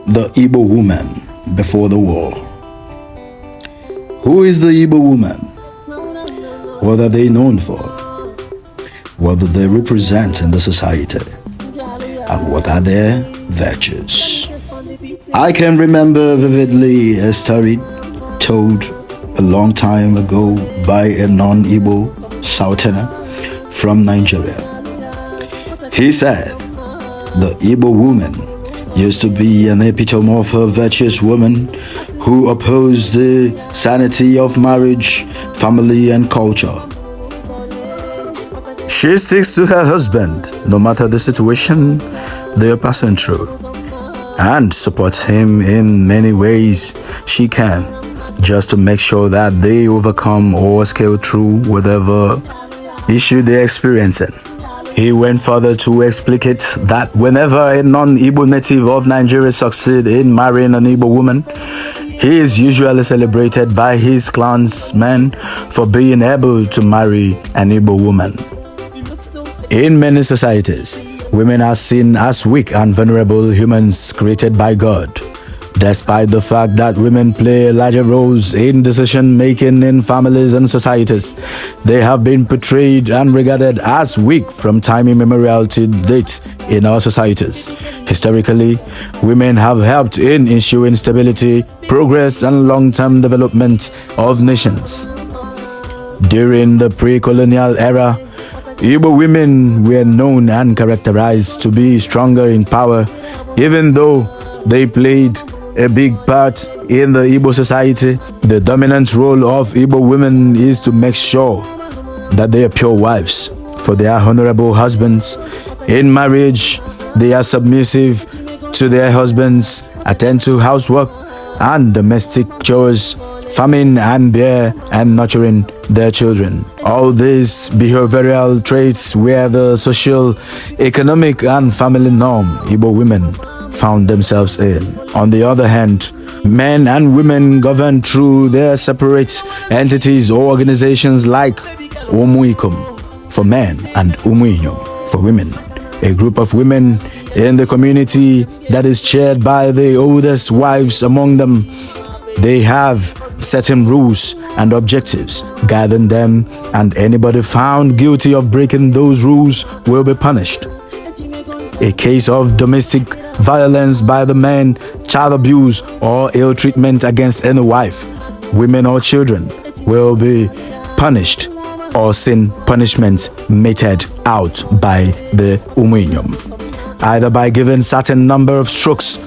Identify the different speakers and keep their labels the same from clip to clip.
Speaker 1: The Igbo woman before the war. Who is the Igbo woman? What are they known for? What do they represent in the society? And what are their virtues? I can remember vividly a story told a long time ago by a non-Igbo southerner from Nigeria. He said the Igbo woman used to be an epitome of a virtuous woman who opposed the sanity of marriage, family, and culture. She sticks to her husband no matter the situation they are passing through, and supports him in many ways she can, just to make sure that they overcome or scale through whatever issue they're experiencing. He went further to explicate that whenever a non-Igbo native of Nigeria succeeds in marrying an Igbo woman, he is usually celebrated by his clansmen for being able to marry an Igbo woman. In many societies, women are seen as weak and vulnerable humans created by God. Despite the fact that women play larger roles in decision-making in families and societies, they have been portrayed and regarded as weak from time immemorial to date in our societies. Historically, women have helped in ensuring stability, progress, and long-term development of nations. During the pre-colonial era, Igbo women were known and characterized to be stronger in power, even though they played a big part in the Igbo society. The dominant role of Igbo women is to make sure that they are pure wives for their honorable husbands. In marriage, they are submissive to their husbands, attend to housework and domestic chores, farming and bear and nurturing their children. All these behavioral traits were the social, economic, and family norm Igbo women found themselves in. On the other hand, men and women govern through their separate entities or organizations like Umuikom for men and Umuinyom for women, a group of women in the community that is chaired by the oldest wives among them. They have certain rules and objectives guiding them, and anybody found guilty of breaking those rules will be punished. A case of domestic violence by the men, child abuse, or ill treatment against any wife, women, or children will be punished or seen punishment meted out by the Umuinyom, either by giving certain number of strokes,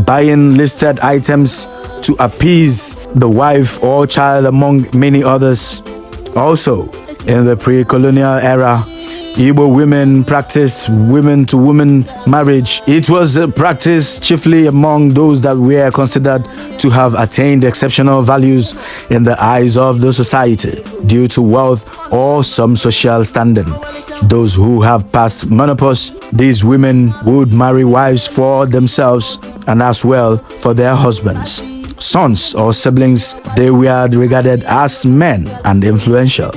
Speaker 1: buying listed items to appease the wife or child, among many others. Also, in the pre-colonial era, Igbo women practiced women-to-woman marriage. It was a practice chiefly among those that were considered to have attained exceptional values in the eyes of the society due to wealth or some social standing. Those who have passed menopause, these women would marry wives for themselves and as well for their husbands, sons, or siblings. They were regarded as men and influential,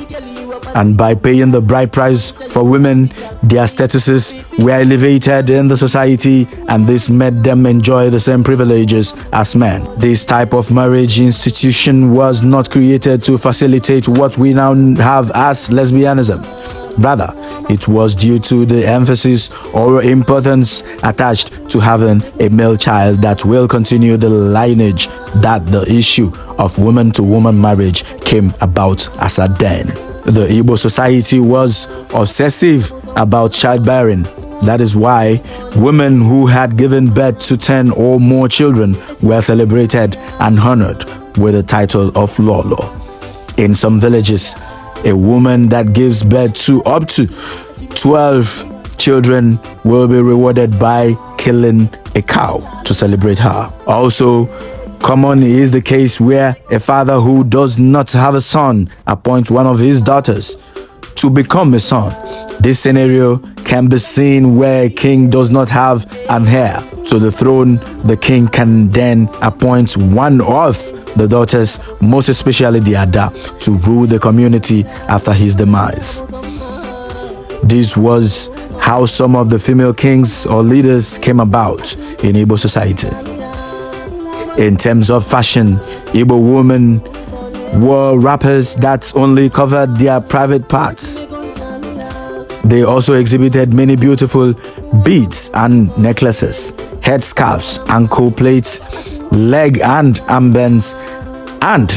Speaker 1: and by paying the bride price for women, their statuses were elevated in the society, and this made them enjoy the same privileges as men. This type of marriage institution was not created to facilitate what we now have as lesbianism. Rather, it was due to the emphasis or importance attached to having a male child that will continue the lineage that the issue of woman-to-woman marriage came about as a den. The Igbo society was obsessive about childbearing. That is why women who had given birth to 10 or more children were celebrated and honored with the title of Lolo. In some villages, a woman that gives birth to up to 12 children will be rewarded by killing a cow to celebrate her. Also, common is the case where a father who does not have a son appoints one of his daughters to become a son. This scenario can be seen where a king does not have an heir to the throne. The king can then appoint one of the daughters, most especially the Ada, to rule the community after his demise. This was how some of the female kings or leaders came about in Igbo society. In terms of fashion, Igbo women wore wrappers that only covered their private parts. They also exhibited many beautiful beads and necklaces, headscarves, ankle plates, leg and armbands, and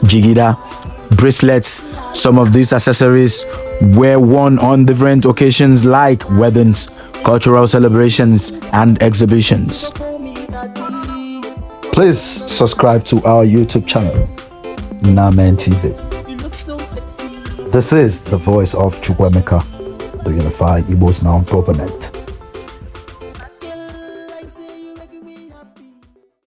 Speaker 1: jigida bracelets. Some of these accessories were worn on different occasions like weddings, cultural celebrations, and exhibitions. Please subscribe to our YouTube channel, Namen TV. This is the voice of Chukwemeka, the Unified Igbo's now proponent.